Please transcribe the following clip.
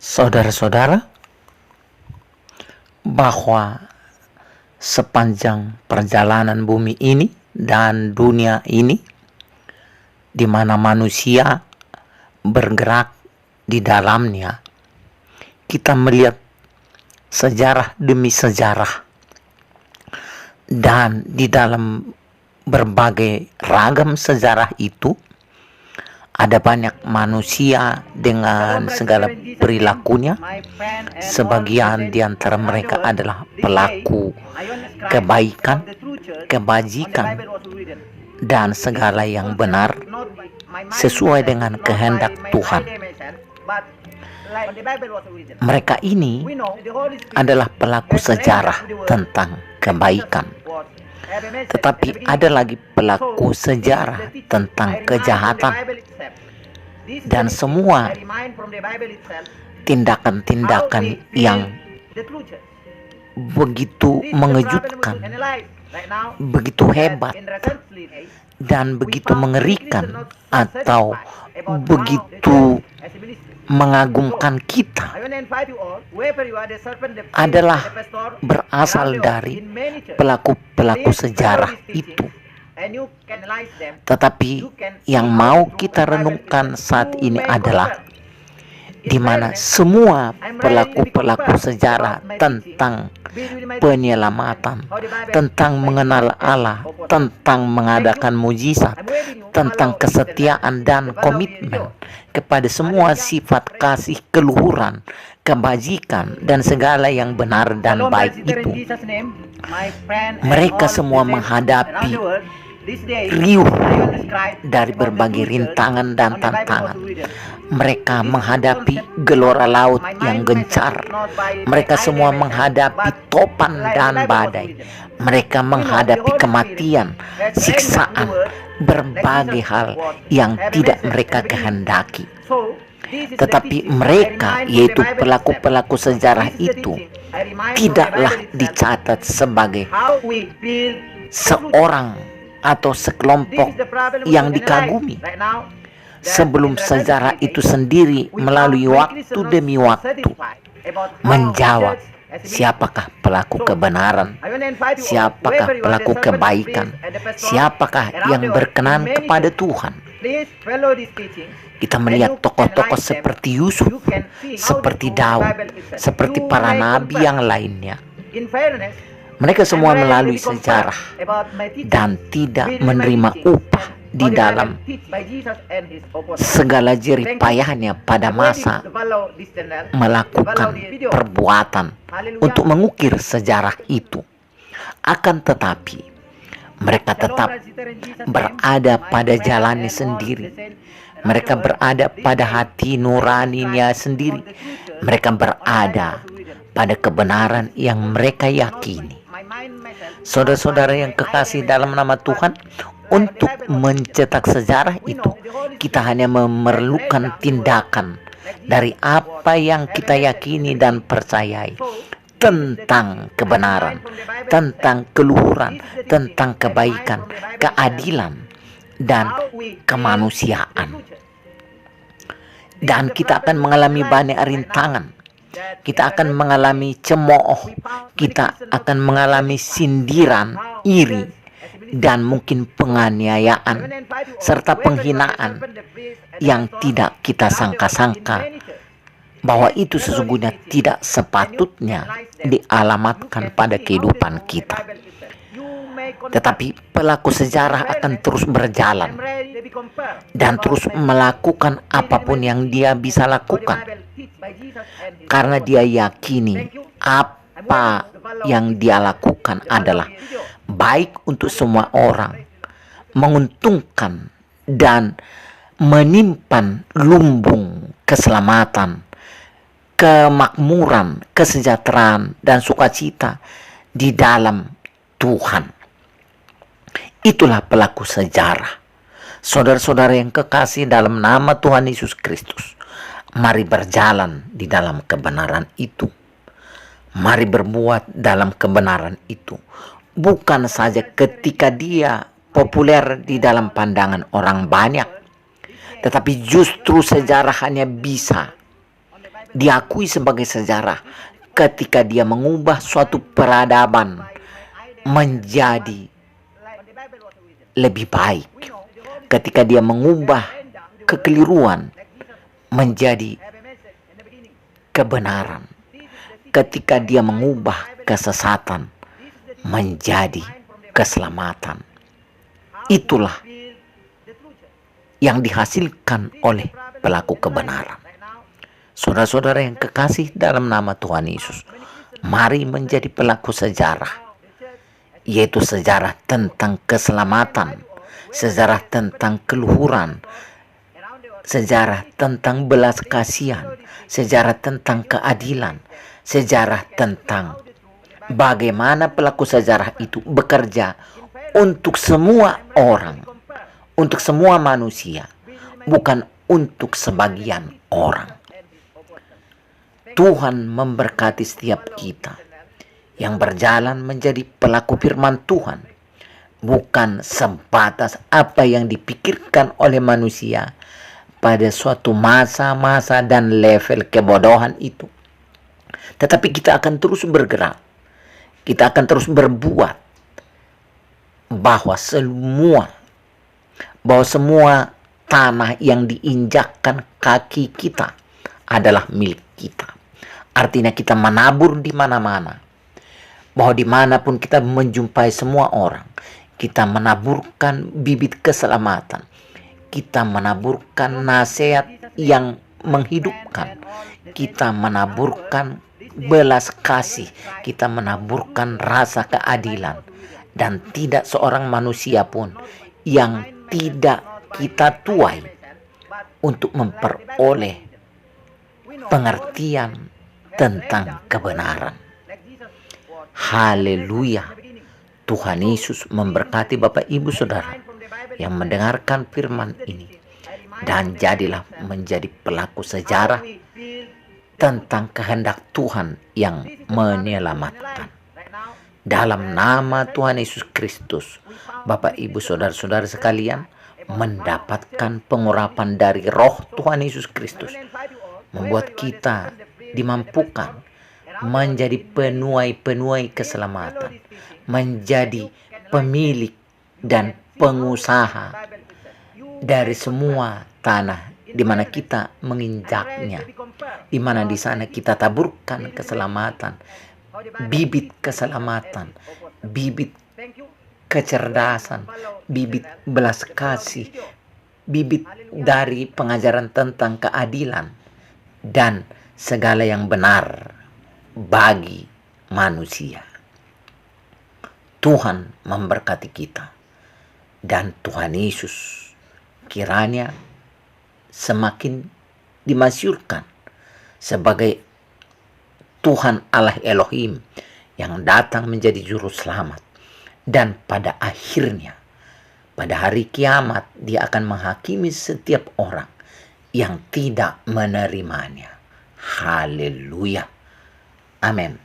Saudara-saudara, bahwa sepanjang perjalanan bumi ini dan dunia ini, di mana manusia bergerak di dalamnya, kita melihat sejarah demi sejarah, dan di dalam berbagai ragam sejarah itu ada banyak manusia dengan segala perilakunya. Sebagian di antara mereka adalah pelaku kebaikan, kebajikan, dan segala yang benar sesuai dengan kehendak Tuhan. Mereka ini adalah pelaku sejarah tentang kebaikan. Tetapi ada lagi pelaku sejarah tentang kejahatan, dan semua tindakan-tindakan yang begitu mengejutkan, begitu hebat, dan begitu mengerikan atau begitu mengagumkan kita adalah berasal dari pelaku-pelaku sejarah itu. Tetapi yang mau kita renungkan saat ini adalah di mana semua pelaku-pelaku sejarah tentang penyelamatan, tentang mengenal Allah, tentang mengadakan mujizat, tentang kesetiaan dan komitmen kepada semua sifat kasih, keluhuran, kebajikan, dan segala yang benar dan baik itu. Mereka semua menghadapi riuh dari berbagai rintangan dan tantangan. Mereka menghadapi gelora laut yang gencar. Mereka semua menghadapi topan dan badai. Mereka menghadapi kematian, siksaan, berbagai hal yang tidak mereka kehendaki. Tetapi mereka, yaitu pelaku-pelaku sejarah itu, tidaklah dicatat sebagai seorang atau sekelompok yang dikagumi. Sebelum sejarah itu sendiri melalui waktu demi waktu menjawab siapakah pelaku kebenaran, siapakah pelaku kebaikan, siapakah yang berkenan kepada Tuhan. Kita melihat tokoh-tokoh seperti Yusuf, seperti Daud, seperti para nabi yang lainnya. Mereka semua melalui sejarah dan tidak menerima upah di dalam segala jerih payahnya pada masa melakukan perbuatan untuk mengukir sejarah itu. Akan tetapi mereka tetap berada pada jalannya sendiri. Mereka berada pada hati nuraninya sendiri. Mereka berada pada kebenaran yang mereka yakini. Saudara-saudara yang kekasih dalam nama Tuhan, untuk mencetak sejarah itu, kita hanya memerlukan tindakan dari apa yang kita yakini dan percayai tentang kebenaran, tentang keluhuran, tentang kebaikan, keadilan, dan kemanusiaan. Dan kita akan mengalami banyak rintangan. Kita akan mengalami cemooh, kita akan mengalami sindiran, iri, dan mungkin penganiayaan, serta penghinaan yang tidak kita sangka-sangka bahwa itu sesungguhnya tidak sepatutnya dialamatkan pada kehidupan kita. Tetapi pelaku sejarah akan terus berjalan dan terus melakukan apapun yang dia bisa lakukan, karena dia yakini apa yang dia lakukan adalah baik untuk semua orang, menguntungkan dan menyimpan lumbung keselamatan, kemakmuran, kesejahteraan, dan sukacita di dalam Tuhan. Itulah pelaku sejarah. Saudara-saudara yang kekasih dalam nama Tuhan Yesus Kristus, mari berjalan di dalam kebenaran itu. Mari berbuat dalam kebenaran itu. Bukan saja ketika dia populer di dalam pandangan orang banyak, tetapi justru sejarah hanya bisa diakui sebagai sejarah ketika dia mengubah suatu peradaban menjadi lebih baik, ketika dia mengubah kekeliruan menjadi kebenaran, ketika dia mengubah kesesatan menjadi keselamatan. Itulah yang dihasilkan oleh pelaku kebenaran. Saudara-saudara yang kekasih dalam nama Tuhan Yesus, mari menjadi pelaku sejarah, yaitu sejarah tentang keselamatan, sejarah tentang keluhuran, sejarah tentang belas kasihan, sejarah tentang keadilan, sejarah tentang bagaimana pelaku sejarah itu bekerja untuk semua orang, untuk semua manusia, bukan untuk sebagian orang. Tuhan memberkati setiap kita yang berjalan menjadi pelaku firman Tuhan, bukan sebatas apa yang dipikirkan oleh manusia pada suatu masa-masa dan level kebodohan itu. Tetapi kita akan terus bergerak, kita akan terus berbuat bahwa semua tanah yang diinjakkan kaki kita adalah milik kita. Artinya kita menabur di mana-mana, bahwa dimanapun kita menjumpai semua orang, kita menaburkan bibit keselamatan, kita menaburkan nasihat yang menghidupkan, kita menaburkan belas kasih, kita menaburkan rasa keadilan, dan tidak seorang manusia pun yang tidak kita tuai untuk memperoleh pengertian tentang kebenaran. Haleluya. Tuhan Yesus memberkati Bapak Ibu Saudara yang mendengarkan firman ini, dan jadilah menjadi pelaku sejarah tentang kehendak Tuhan yang menyelamatkan. Dalam nama Tuhan Yesus Kristus, Bapak Ibu Saudara-saudara sekalian mendapatkan pengurapan dari roh Tuhan Yesus Kristus, membuat kita dimampukan menjadi penuai-penuai keselamatan, menjadi pemilik dan pengusaha dari semua tanah di mana kita menginjaknya, di mana di sana kita taburkan keselamatan, bibit keselamatan, bibit kecerdasan, bibit belas kasih, bibit dari pengajaran tentang keadilan dan segala yang benar bagi manusia. Tuhan memberkati kita, dan Tuhan Yesus kiranya semakin dimasyurkan sebagai Tuhan Allah Elohim yang datang menjadi juru selamat, dan pada akhirnya pada hari kiamat dia akan menghakimi setiap orang yang tidak menerimanya. Haleluya. Amin.